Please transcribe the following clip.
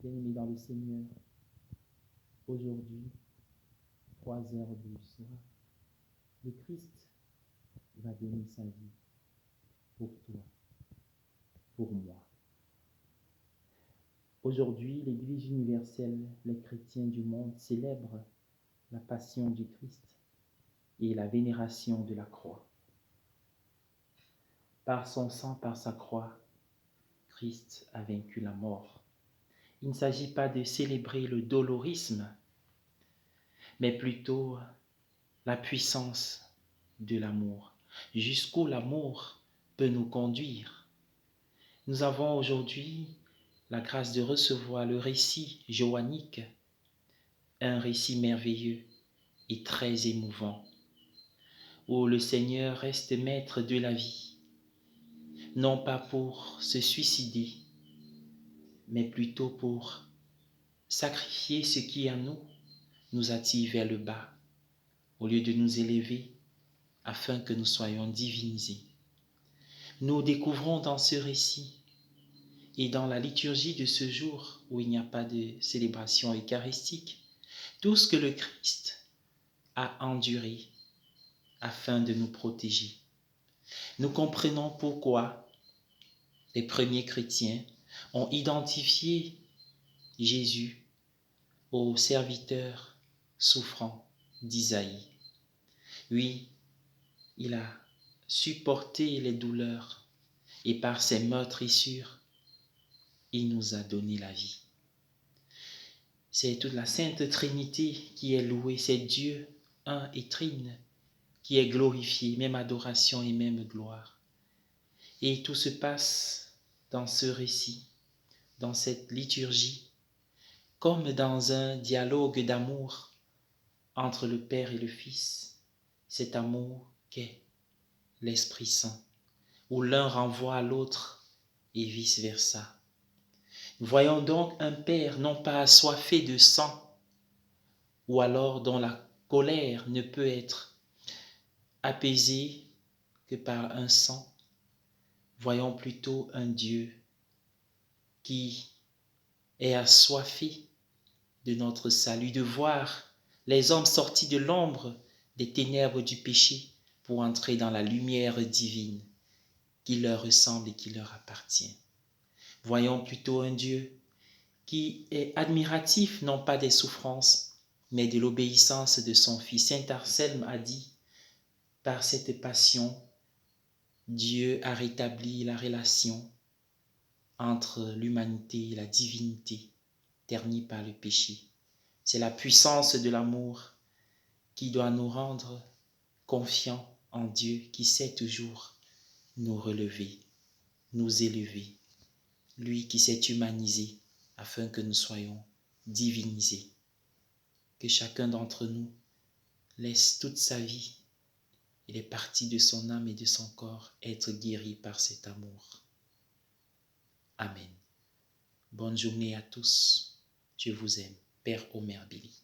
Bien-aimés dans le Seigneur, aujourd'hui, 3 heures du soir, le Christ va donner sa vie pour toi, pour moi. Aujourd'hui, l'Église universelle, les chrétiens du monde célèbrent la passion du Christ et la vénération de la croix. Par son sang, par sa croix, Christ a vaincu la mort. Il ne s'agit pas de célébrer le dolorisme, mais plutôt la puissance de l'amour. Jusqu'où l'amour peut nous conduire. Nous avons aujourd'hui la grâce de recevoir le récit joannique, un récit merveilleux et très émouvant, où le Seigneur reste maître de la vie, non pas pour se suicider, mais plutôt pour sacrifier ce qui en nous attire vers le bas, au lieu de nous élever, afin que nous soyons divinisés. Nous découvrons dans ce récit et dans la liturgie de ce jour où il n'y a pas de célébration eucharistique, tout ce que le Christ a enduré afin de nous protéger. Nous comprenons pourquoi les premiers chrétiens ont identifié Jésus au serviteur souffrant d'Isaïe. Oui, il a supporté les douleurs et par ses meurtrissures, il nous a donné la vie. C'est toute la Sainte Trinité qui est louée, c'est Dieu un et trine qui est glorifié, même adoration et même gloire. Et tout se passe dans ce récit, dans cette liturgie, comme dans un dialogue d'amour entre le Père et le Fils, cet amour qu'est l'Esprit Saint, où l'un renvoie à l'autre et vice-versa. Voyons donc un Père non pas assoiffé de sang, ou alors dont la colère ne peut être apaisée que par un sang. Voyons plutôt un Dieu qui est assoiffé de notre salut, de voir les hommes sortis de l'ombre des ténèbres du péché pour entrer dans la lumière divine qui leur ressemble et qui leur appartient. Voyons plutôt un Dieu qui est admiratif non pas des souffrances, mais de l'obéissance de son Fils. Saint Anselme a dit, par cette passion, Dieu a rétabli la relation entre l'humanité et la divinité, ternie par le péché. C'est la puissance de l'amour qui doit nous rendre confiants en Dieu, qui sait toujours nous relever, nous élever. Lui qui s'est humanisé afin que nous soyons divinisés. Que chacun d'entre nous laisse toute sa vie et les parties de son âme et de son corps être guéries par cet amour. Amen. Bonne journée à tous. Je vous aime. Père Omer Billy.